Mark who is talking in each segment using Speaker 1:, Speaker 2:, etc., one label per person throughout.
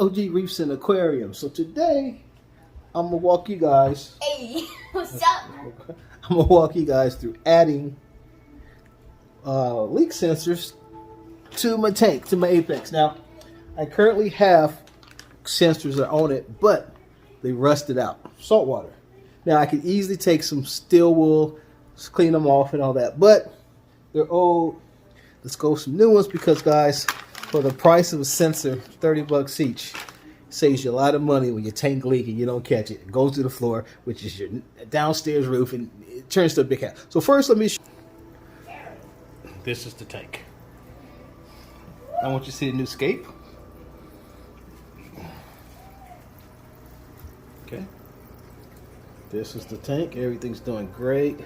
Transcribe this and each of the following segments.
Speaker 1: OG Reefs and Aquarium. So today, I'm gonna walk you guys.
Speaker 2: Hey, what's up?
Speaker 1: I'm gonna walk you guys through adding leak sensors to my tank, to my Apex. Now, I currently have sensors that are on it, but they rusted out. Salt water. Now, I could easily take some steel wool, clean them off and all that, but they're old. Let's go with some new ones because, guys, for the price of a sensor, 30 bucks each, saves you a lot of money when your tank leaks and you don't catch it. It goes to the floor, which is your downstairs roof, and it turns to a big house. So first, let me show you. This is the tank. I want you to see the new scape. Okay. This is the tank. Everything's doing great.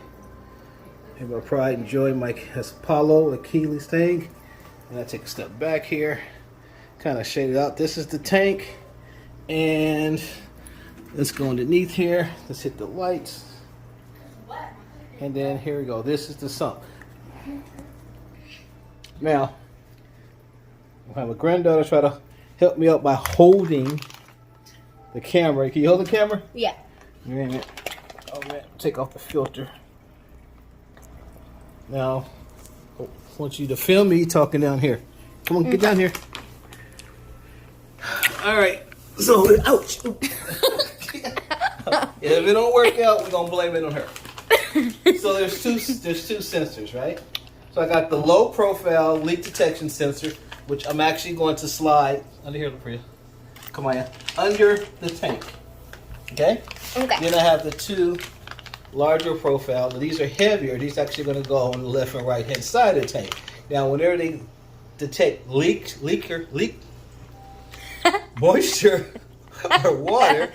Speaker 1: And my pride and joy, Mike has Apollo, Achilles tank. And I take a step back here, kind of shade it out. This is the tank. And let's go underneath here. Let's hit the lights. And then here we go. This is the sump. Now, I have a granddaughter try to help me out by holding the camera. Can you hold the camera?
Speaker 2: Yeah.
Speaker 1: Wait a minute. Oh man, take off the filter. Now, I want you to film me talking down here. Come on, get down here. All right. So, ouch. If it don't work out, we're gonna blame it on her. So there's two sensors, right? So I got the low profile leak detection sensor, which I'm actually going to slide under here, Priya. Come on, under the tank. Okay.
Speaker 2: Okay.
Speaker 1: Then I have the two larger profile. These are heavier. These are actually going to go on the left and right hand side of the tank. Now, whenever they detect leak, moisture or water,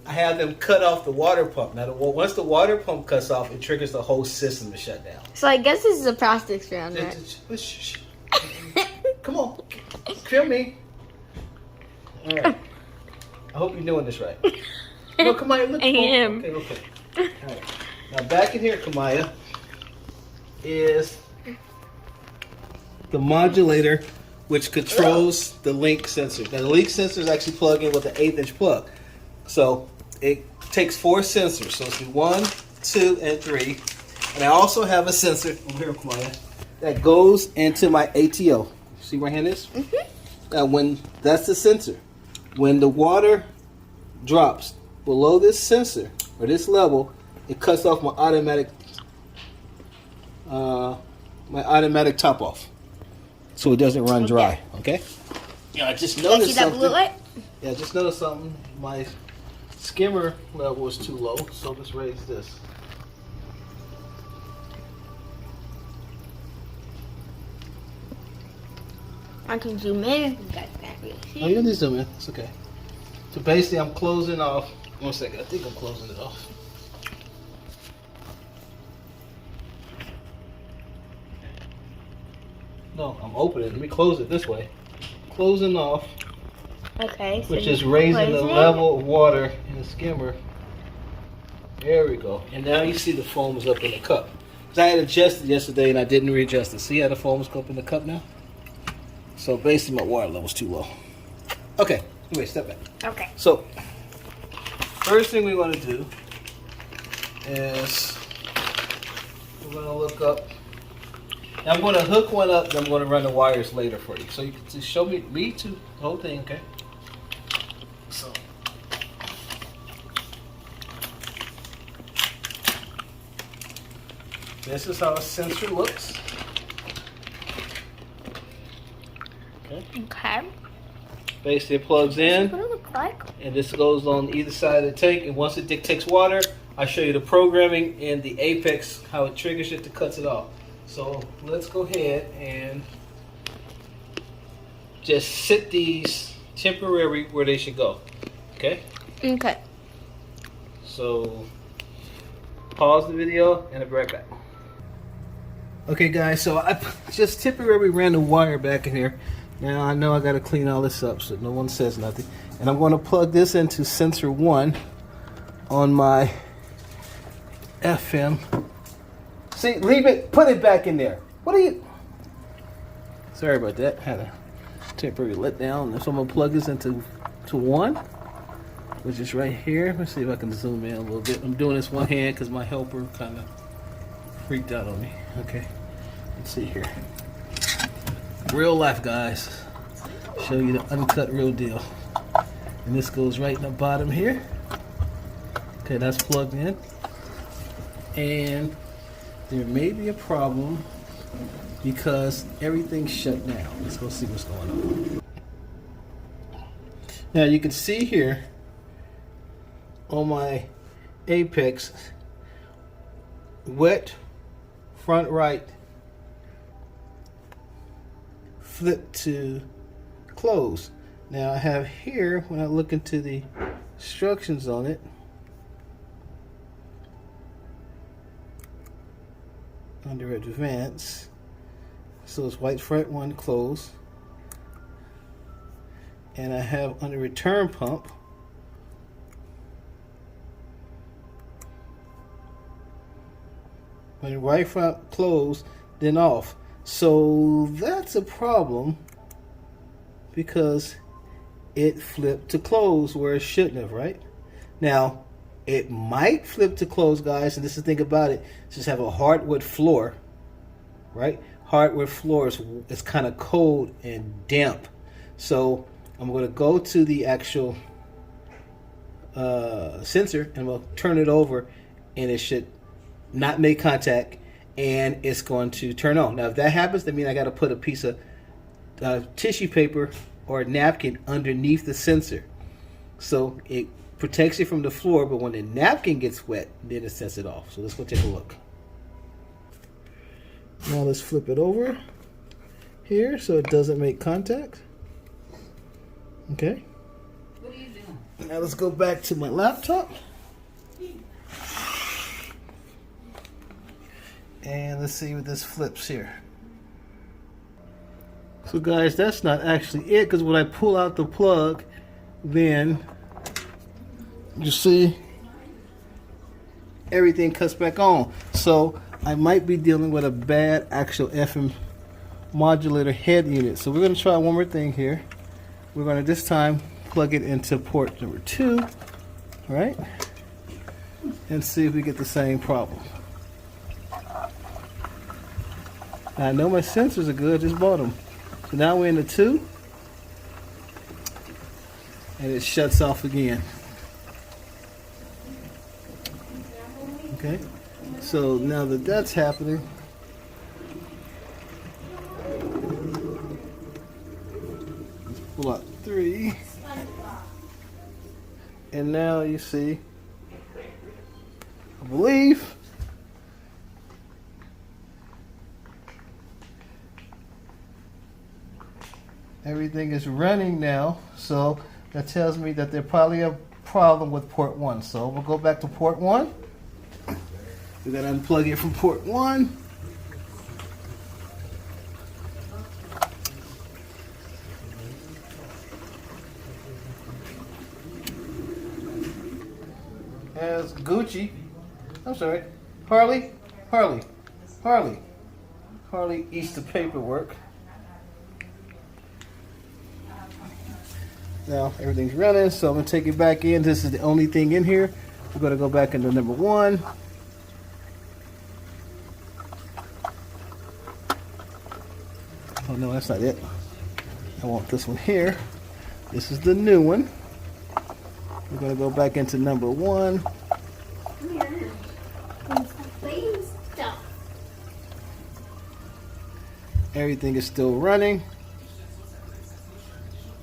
Speaker 1: I have them cut off the water pump. Now, once the water pump cuts off, it triggers the whole system to shut down.
Speaker 2: So I guess this is a plastic strand, right?
Speaker 1: Come on, film me. All right. I hope you're doing this right. No, Kamaya, look.
Speaker 2: I am.
Speaker 1: Okay. All right. Now back in here, Kamaya, is the modulator, which controls the link sensor. Now the link sensor is actually plugged in with an 1/8" plug, so it takes 4 sensors. So it's 1, 2, and 3. And I also have a sensor over here, Kamaya, that goes into my ATO. See where my hand is? When that's the sensor. When the water drops below this sensor or this level, it cuts off my automatic top off, so it doesn't run dry. Okay. Yeah, I just noticed
Speaker 2: see that blue light?
Speaker 1: Yeah, I just noticed something. My skimmer level is too low, so let's raise this.
Speaker 2: I can zoom in. You guys can't really see.
Speaker 1: Oh, you need to zoom in. It's okay. So basically, I'm closing off. 1 second. I think I'm closing it off. No, I'm opening. Let me close it this way. Closing off.
Speaker 2: Okay. So
Speaker 1: Which is raising the
Speaker 2: close it.
Speaker 1: level of water in the skimmer. There we go. And now you see the foam is up in the cup. Because I had adjusted yesterday and I didn't readjust it. See how the foam is up in the cup now? So basically my water level is too low. Okay. Anyway, step back.
Speaker 2: Okay.
Speaker 1: So, first thing we want to do is we're going to look up. Now I'm going to hook one up, then I'm going to run the wires later for you. So you can just show me to the whole thing, okay? So, this is how a sensor looks. Okay.
Speaker 2: Okay.
Speaker 1: Basically, it plugs in.
Speaker 2: What does it look like?
Speaker 1: And this goes on either side of the tank, and once it detects water, I show you the programming in the Apex, how it triggers it to cuts it off. So let's go ahead and just sit these temporary where they should go. Okay?
Speaker 2: Okay.
Speaker 1: So pause the video and I'll be right back. Okay guys, so I just temporarily ran the wire back in here. Now I know I got to clean all this up so no one says nothing. And I'm going to plug this into sensor 1 on my FM. See, leave it, put it back in there. What are you? Sorry about that. Had a temporary letdown. So I'm going to plug this into to 1, which is right here. Let's see if I can zoom in a little bit. I'm doing this one hand because my helper kind of freaked out on me. Okay, let's see here. Real life, guys. Show you the uncut real deal. And this goes right in the bottom here. Okay, that's plugged in. And there may be a problem because everything's shut down. Let's go see what's going on. Now you can see here on my Apex, wet front right, flip to close. Now I have here, when I look into the instructions on it, under advanced, so it's white front 1 close, and I have under return pump when right front close, then off. So that's a problem because it flipped to close where it shouldn't have, right? Now, it might flip to close, guys, and this is the thing about it. Just have a hardwood floor, right? Hardwood floor is kind of cold and damp. So I'm going to go to the actual sensor and we'll turn it over, and it should not make contact, and it's going to turn on. Now, if that happens, that means I got to put a piece of tissue paper or a napkin underneath the sensor, so it protects it from the floor. But when the napkin gets wet, then it sets it off. So let's go take a look. Now let's flip it over here so it doesn't make contact. Okay.
Speaker 3: What are you doing?
Speaker 1: Now let's go back to my laptop. And let's see what this flips here. So guys, that's not actually it, because when I pull out the plug, then you see everything cuts back on. So I might be dealing with a bad actual FM modulator head unit. So we're going to try one more thing here. We're going to this time plug it into port number 2, right? And see if we get the same problem. Now, I know my sensors are good, just bought them. So now we're in the 2, and it shuts off again. Okay, so now that that's happening, let's pull out 3, and now you see, I believe, everything is running now. So that tells me that there's probably a problem with port 1. So we'll go back to port 1. We gotta unplug it from port 1. As Gucci, I'm sorry, Harley eats the paperwork. Now everything's running, so I'm gonna take it back in. This is the only thing in here. We're gonna go back into number 1. Oh no, that's not it. I want this one here. This is the new one. We're gonna go back into number 1. Everything is still running.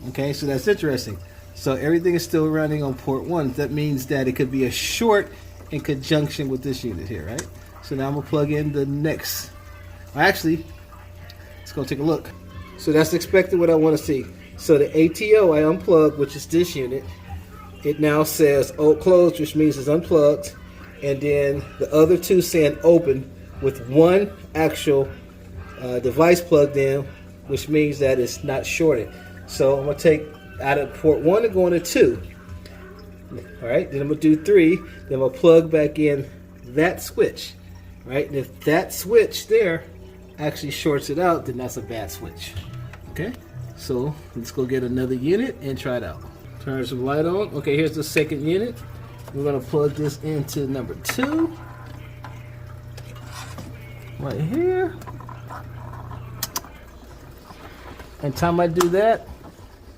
Speaker 1: Okay, so that's interesting. So everything is still running on port 1. That means that it could be a short in conjunction with this unit here, right? So now I'm gonna plug in the next. Actually, let's go take a look. So that's expected what I want to see. So the ATO I unplugged, which is this unit, it now says closed, which means it's unplugged, and then the other 2 saying open with 1 actual device plugged in, which means that it's not shorted. So I'm going to take out of port 1 and go into 2. All right, then I'm going to do 3. Then I'm going to plug back in that switch. Right, and if that switch there actually shorts it out, then that's a bad switch. Okay, so let's go get another unit and try it out. Turn some light on. Okay, here's the second unit. We're gonna plug this into number 2. Right here. And time I do that,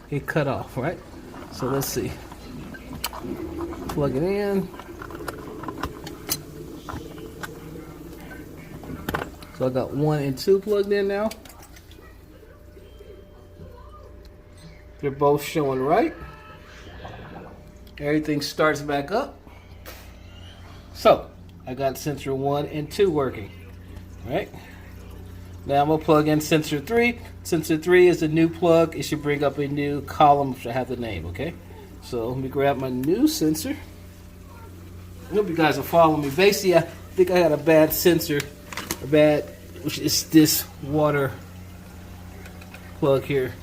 Speaker 1: it cut off, right? So let's see. Plug it in. So I got 1 and 2 plugged in now. They're both showing right. Everything starts back up. So I got sensor 1 and 2 working. Right? Now I'm gonna plug in sensor 3. Sensor 3 is a new plug. It should bring up a new column which I have the name, okay? So let me grab my new sensor. I hope you guys are following me. Basically, I think I got a bad sensor. Which is this water plug here.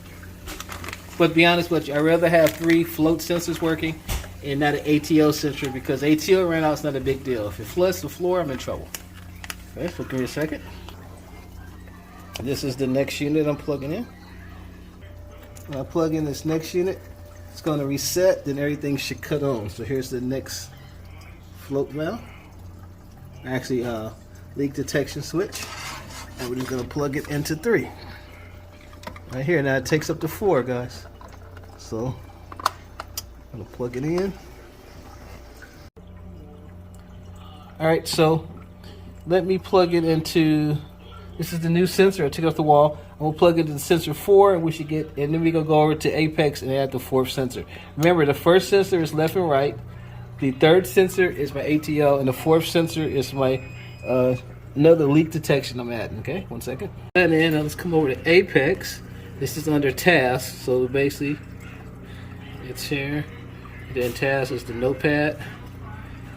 Speaker 1: But to be honest with you, I'd rather have 3 float sensors working and not an ATO sensor, because ATO right now is not a big deal. If it floods the floor, I'm in trouble. Okay, so give me a second. This is the next unit I'm plugging in. When I plug in this next unit, it's going to reset, then everything should cut on. So here's the next float valve. Actually, leak detection switch. And we're just going to plug it into 3. Right here. Now it takes up to 4, guys. So I'm going to plug it in. Alright, so let me plug it into, this is the new sensor. I took it off the wall. I'm going to plug it into sensor 4, and we should get, and then we're going to go over to Apex and add the 4th sensor. Remember, the first sensor is left and right. The 3rd sensor is my ATO, and the 4th sensor is my another leak detection I'm adding. Okay, 1 second. And then let's come over to Apex. This is under task, so basically it's here. Then task is the notepad,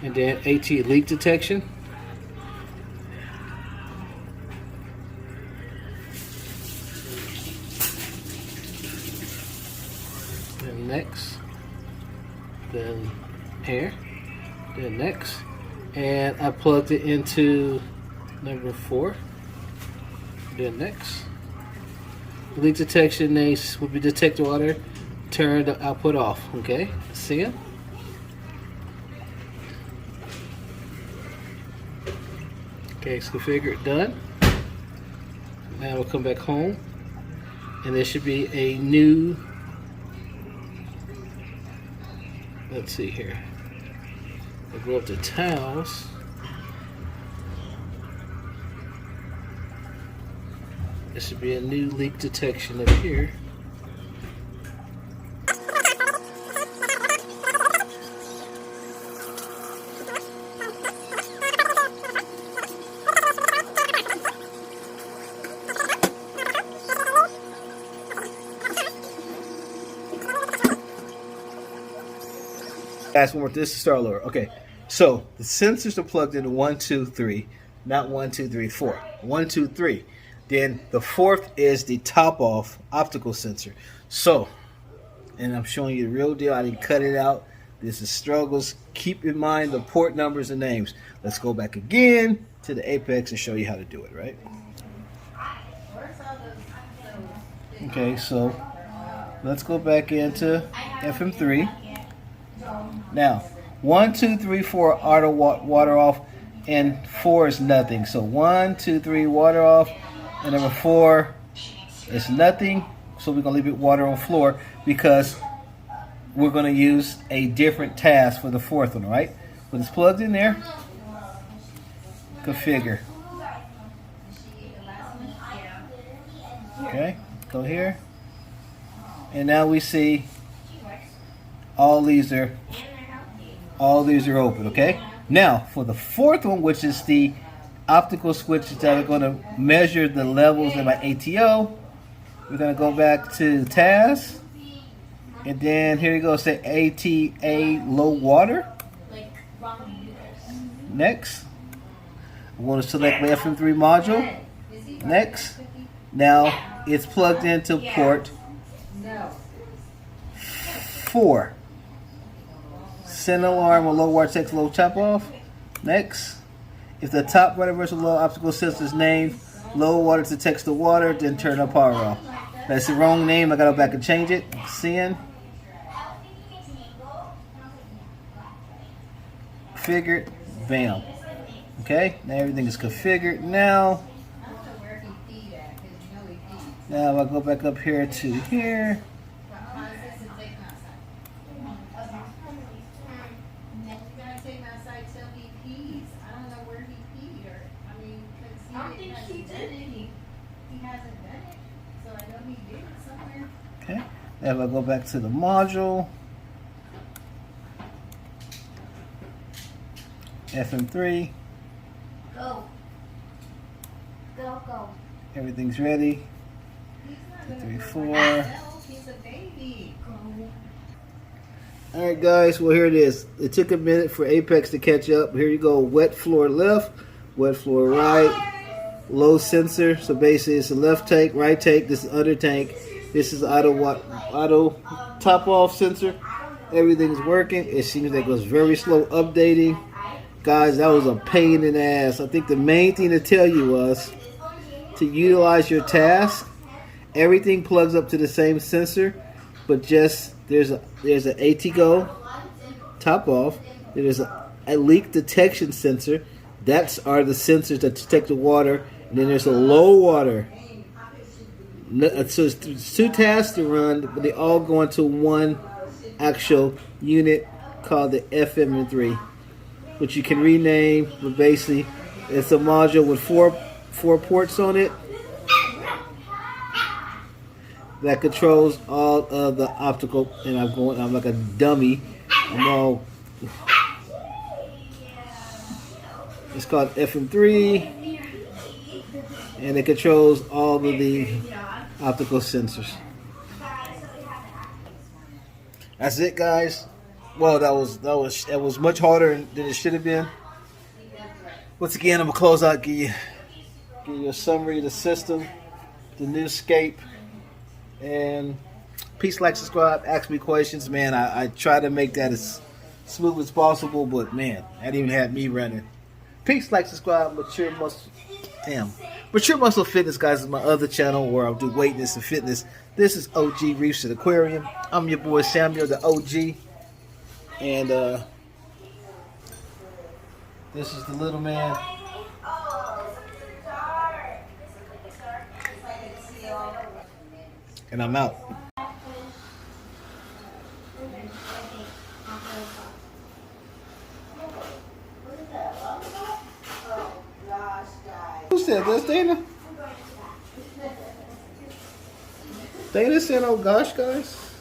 Speaker 1: and then AT leak detection. Then next, then here, then next, and I plugged it into number 4. Then next, leak detection names will be detect water, turn the output off. Okay, see it? Okay, it's configured, done. Now we'll come back home, and there should be a new, let's see here. I'll go up to towels. There should be a new leak detection up here. Guys, one more. This is start lower. Okay, so the sensors are plugged into 1, 2, 3, not 1, 2, 3, 4. 1, 2, 3. Then the 4th is the top off optical sensor. So, and I'm showing you the real deal. I didn't cut it out. This is struggles. Keep in mind the port numbers and names. Let's go back again to the Apex and show you how to do it, right? Okay, so let's go back into FM3. Now, 1, 2, 3, 4 auto water off, and 4 is nothing. So 1, 2, 3 water off, and number 4 is nothing. So we're gonna leave it water on floor because we're gonna use a different task for the 4th one, right? But it's plugged in there. Configure. Okay, go here, and now we see all these are open. Okay, now for the 4th one, which is the optical switches that are going to measure the levels in my ATO, we're going to go back to task, and then here you go, say ATA low water. Next, I want to select my FM3 module. Next, now it's plugged into port 4. Send alarm or low water text low tap off. Next, if the top right reversal low optical sensor is named low water detects the water, then turn the power off. That's the wrong name. I gotta go back and change it. Send. configured. Bam. Okay, now everything is configured now. Now I'll go back up here to here. Okay, now I'll go back to the module. FM3.
Speaker 2: Go. Go, go.
Speaker 1: Everything's ready. 2, 3, 4. Alright guys, well here it is. It took a minute for Apex to catch up. Here you go, wet floor left, wet floor right, low sensor. So basically it's a left tank, right tank, this is under tank. This is auto top off sensor. Everything's working. It seems like it was very slow updating. Guys, that was a pain in the ass. I think the main thing to tell you was to utilize your task. Everything plugs up to the same sensor, but just there's an ATGO top off. There's a leak detection sensor. That's are the sensors that detect the water, and then there's a low water. So it's 2 tasks to run, but they all go into one actual unit called the FM3, which you can rename. But basically, it's a module with four ports on it that controls all of the optical. And I'm like a dummy. It's called FM3, and it controls all of the optical sensors. That's it, guys. Well, that was much harder than it should have been. Once again, I'm gonna close out, give you a summary of the system, the new scape, and please like, subscribe, ask me questions, man. I try to make that as smooth as possible, but man, that even had me running. Peace, like, subscribe, Mature Muscle Fitness, guys, is my other channel where I'll do weightness and fitness. This is OG Reefs at Aquarium. I'm your boy Samuel, the OG. And this is the little man. And I'm out. Who said this, Dana? Dana said, oh gosh, guys.